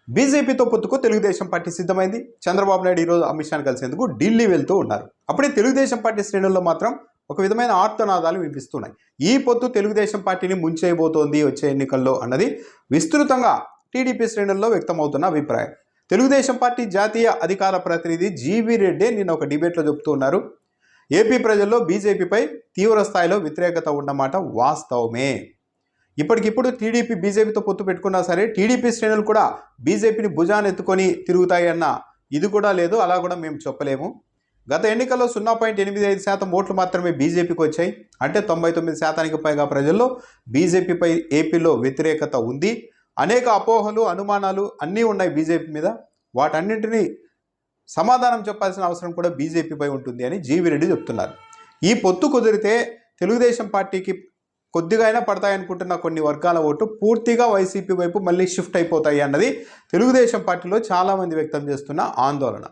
బీజేపీతో పొత్తుకు తెలుగుదేశం పార్టీ సిద్ధమైంది. చంద్రబాబు నాయుడు ఈరోజు అమిత్ షాను కలిసేందుకు ఢిల్లీ వెళ్తూ ఉన్నారు. అప్పుడే తెలుగుదేశం పార్టీ శ్రేణుల్లో మాత్రం ఒక విధమైన ఆర్తనాదాలు వినిపిస్తున్నాయి. ఈ పొత్తు తెలుగుదేశం పార్టీని ముంచేయబోతోంది వచ్చే ఎన్నికల్లో అన్నది విస్తృతంగా టీడీపీ శ్రేణుల్లో వ్యక్తమవుతున్న అభిప్రాయం. తెలుగుదేశం పార్టీ జాతీయ అధికార ప్రతినిధి జీవీ రెడ్డి నిన్న ఒక డిబేట్లో చెబుతూ ఉన్నారు, ఏపీ ప్రజల్లో బీజేపీపై తీవ్ర స్థాయిలో వ్యతిరేకత ఉన్నమాట వాస్తవమే. ఇప్పటికిప్పుడు టీడీపీ బీజేపీతో పొత్తు పెట్టుకున్నా సరే టీడీపీ శ్రేణులు కూడా బీజేపీని భుజాన్ని ఎత్తుకొని తిరుగుతాయన్న ఇది కూడా లేదు, అలా కూడా మేము చెప్పలేము. గత ఎన్నికల్లో 0.85% ఓట్లు మాత్రమే బీజేపీకి వచ్చాయి. అంటే 99% పైగా ప్రజల్లో బీజేపీపై ఏపీలో వ్యతిరేకత ఉంది. అనేక అపోహలు, అనుమానాలు అన్నీ ఉన్నాయి బీజేపీ మీద. వాటన్నింటినీ సమాధానం చెప్పాల్సిన అవసరం కూడా బీజేపీపై ఉంటుంది అని జీవీ రెడ్డి చెప్తున్నారు. ఈ పొత్తు కుదిరితే తెలుగుదేశం పార్టీకి కొద్దిగా అయినా పడతాయనుకుంటున్న కొన్ని వర్గాల ఓటు పూర్తిగా వైసీపీ వైపు మళ్ళీ షిఫ్ట్ అయిపోతాయి అన్నది తెలుగుదేశం పార్టీలో చాలామంది వ్యక్తం చేస్తున్న ఆందోళన.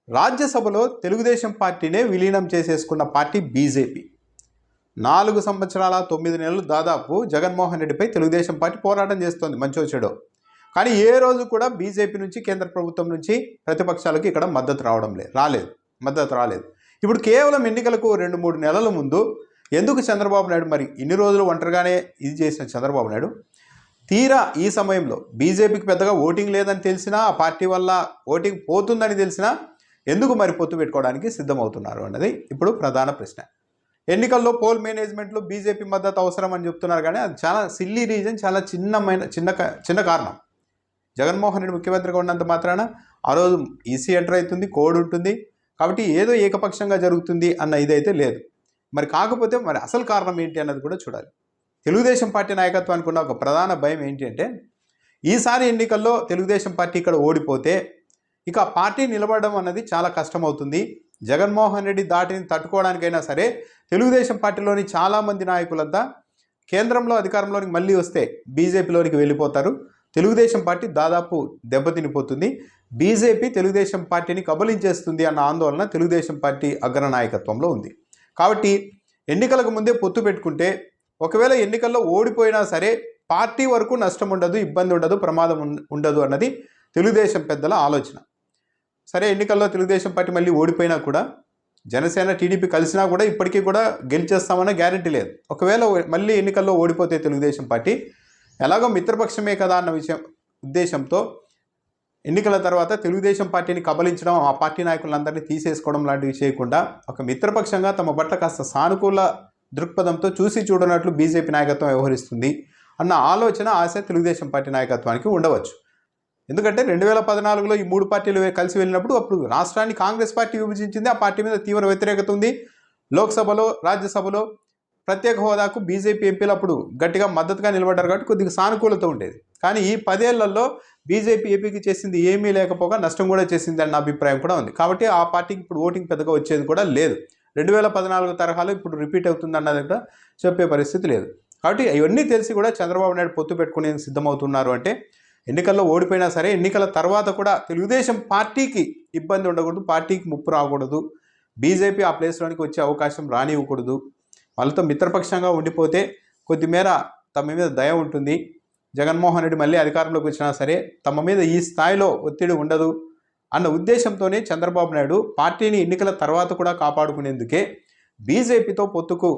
రాజ్యసభలో తెలుగుదేశం పార్టీనే విలీనం చేసేసుకున్న పార్టీ బీజేపీ. 4 సంవత్సరాల 9 నెలలు దాదాపు జగన్మోహన్ రెడ్డిపై తెలుగుదేశం పార్టీ పోరాటం చేస్తోంది, మంచో చెడో. కానీ ఏ రోజు కూడా బీజేపీ నుంచి, కేంద్ర ప్రభుత్వం నుంచి ప్రతిపక్షాలకు ఇక్కడ మద్దతు రాలేదు. ఇప్పుడు కేవలం ఎన్నికలకు 2-3 నెలల ముందు ఎందుకు చంద్రబాబు నాయుడు మరి ఇన్ని రోజులు ఒంటరిగానే ఇది చేసిన చంద్రబాబు నాయుడు తీరా ఈ సమయంలో బీజేపీకి పెద్దగా ఓటింగ్ లేదని తెలిసినా, ఆ పార్టీ వల్ల ఓటింగ్ పోతుందని తెలిసినా ఎందుకు మరి పొత్తు పెట్టుకోవడానికి సిద్ధమవుతున్నారు అన్నది ఇప్పుడు ప్రధాన ప్రశ్న. ఎన్నికల్లో పోల్ మేనేజ్మెంట్లో బీజేపీ మద్దతు అవసరం అని చెప్తున్నారు, కానీ అది చాలా సిల్లీ రీజన్, చాలా చిన్న కారణం. జగన్మోహన్ రెడ్డి ముఖ్యమంత్రిగా ఉన్నంత మాత్రాన ఆ రోజు ఈసీ ఎంటర్ అవుతుంది, కోడ్ ఉంటుంది, కాబట్టి ఏదో ఏకపక్షంగా జరుగుతుంది అన్న ఇదైతే లేదు. మరి కాకపోతే మరి అసలు కారణం ఏంటి అన్నది కూడా చూడాలి. తెలుగుదేశం పార్టీ నాయకత్వానికి ఉన్న ఒక ప్రధాన భయం ఏంటి అంటే, ఈసారి ఎన్నికల్లో తెలుగుదేశం పార్టీ ఇక్కడ ఓడిపోతే ఇక పార్టీ నిలబడడం అన్నది చాలా కష్టమవుతుంది. జగన్మోహన్ రెడ్డి దాటిని తట్టుకోవడానికైనా సరే తెలుగుదేశం పార్టీలోని చాలామంది నాయకులంతా కేంద్రంలో అధికారంలోనికి మళ్ళీ వస్తే బీజేపీలోనికి వెళ్ళిపోతారు. తెలుగుదేశం పార్టీ దాదాపు దెబ్బతినిపోతుంది. బీజేపీ తెలుగుదేశం పార్టీని కబలించేస్తుంది అన్న ఆందోళన తెలుగుదేశం పార్టీ అగ్రనాయకత్వంలో ఉంది. కాబట్టి ఎన్నికలకు ముందే పొత్తు పెట్టుకుంటే ఒకవేళ ఎన్నికల్లో ఓడిపోయినా సరే పార్టీ వరకు నష్టం ఉండదు, ఇబ్బంది ఉండదు, ప్రమాదం ఉండదు అన్నది తెలుగుదేశం పెద్దల ఆలోచన. సరే, ఎన్నికల్లో తెలుగుదేశం పార్టీ మళ్ళీ ఓడిపోయినా కూడా జనసేన, టీడీపీ కలిసినా కూడా ఇప్పటికీ కూడా గెలిచేస్తామన్న గ్యారంటీ లేదు. ఒకవేళ మళ్ళీ ఎన్నికల్లో ఓడిపోతే తెలుగుదేశం పార్టీ ఎలాగో మిత్రపక్షమే కదా అన్న ఉద్దేశంతో ఎన్నికల తర్వాత తెలుగుదేశం పార్టీని కబలించడం, ఆ పార్టీ నాయకులందరినీ తీసేసుకోవడం లాంటివి చేయకుండా ఒక మిత్రపక్షంగా తమ పట్ల కాస్త సానుకూల దృక్పథంతో చూసి చూడనట్లు బీజేపీ నాయకత్వం వ్యవహరిస్తుంది అన్న ఆలోచన, ఆశ తెలుగుదేశం పార్టీ నాయకత్వానికి ఉండవచ్చు. ఎందుకంటే 2014లో ఈ 3 పార్టీలు కలిసి వెళ్ళినప్పుడు అప్పుడు రాష్ట్రాన్ని కాంగ్రెస్ పార్టీ విభజించింది. ఆ పార్టీ మీద తీవ్ర వ్యతిరేకత ఉంది. లోక్సభలో, రాజ్యసభలో ప్రత్యేక హోదాకు బీజేపీ ఎంపీలు అప్పుడు గట్టిగా మద్దతుగా నిలబడ్డారు కాబట్టి కొద్దిగా సానుకూలత ఉండేది. కానీ ఈ 10 ఏళ్లలో బీజేపీ ఏపీకి చేసింది ఏమీ లేకపోగా నష్టం కూడా చేసింది అన్న అభిప్రాయం కూడా ఉంది. కాబట్టి ఆ పార్టీకి ఇప్పుడు ఓటింగ్ పెద్దగా వచ్చేది కూడా లేదు. 2014 తరహాలో ఇప్పుడు రిపీట్ అవుతుంది అన్నది కూడా చెప్పే పరిస్థితి లేదు. కాబట్టి ఇవన్నీ తెలిసి కూడా చంద్రబాబు నాయుడు పొత్తు పెట్టుకునే సిద్ధమవుతున్నారు అంటే ఎన్నికల్లో ఓడిపోయినా సరే ఎన్నికల తర్వాత కూడా తెలుగుదేశం పార్టీకి ఇబ్బంది ఉండకూడదు, పార్టీకి ముప్పు రాకూడదు, బీజేపీ ఆ ప్లేస్లోనికి వచ్చే అవకాశం రానివ్వకూడదు, వాళ్ళతో మిత్రపక్షంగా ఉండిపోతే కొద్దిమేర తమ మీద దయ ఉంటుంది, జగన్మోహన్ రెడ్డి మళ్ళీ అధికారంలోకి వచ్చినా సరే తమ మీద ఈ స్థాయిలో ఒత్తిడి ఉండదు అన్న ఉద్దేశంతోనే చంద్రబాబు నాయుడు పార్టీని ఎన్నికల తర్వాత కూడా కాపాడుకునేందుకే బీజేపీతో పొత్తుకు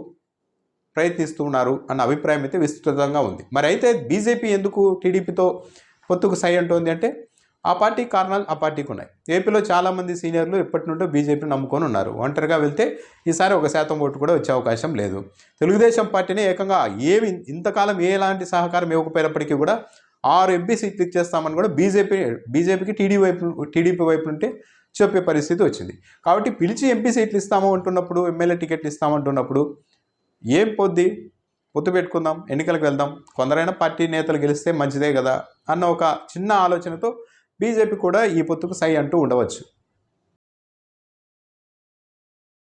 ప్రయత్నిస్తున్నారు అన్న అభిప్రాయం అయితే విస్తృతంగా ఉంది. మరి అయితే బీజేపీ ఎందుకు టీడీపీతో పొత్తుకు సై అంటోంది అంటే ఆ పార్టీ కారణాలు ఆ పార్టీకి ఉన్నాయి. ఏపీలో చాలామంది సీనియర్లు ఎప్పటి నుండో బీజేపీని నమ్ముకొని ఉన్నారు. ఒంటరిగా వెళ్తే ఈసారి 1% ఓటు కూడా వచ్చే అవకాశం లేదు. తెలుగుదేశం పార్టీని ఏకంగా ఇంతకాలం ఎలాంటి సహకారం ఇవ్వకపోయినప్పటికీ కూడా 6 ఎంపీ సీట్లు ఇచ్చేస్తామని కూడా బీజేపీకి టీడీపీ వైపు నుండి చెప్పే పరిస్థితి వచ్చింది. కాబట్టి పిలిచి ఎంపీ సీట్లు ఇస్తాము అంటున్నప్పుడు, ఎమ్మెల్యే టికెట్లు ఇస్తామంటున్నప్పుడు ఏం పొత్తు పెట్టుకుందాం, ఎన్నికలకు వెళ్దాం, కొందరైనా పార్టీ నేతలు గెలిస్తే మంచిదే కదా అన్న ఒక చిన్న ఆలోచనతో బీజేపీ కూడా ఈ పొత్తుకు సై అంటూ ఉండవచ్చు.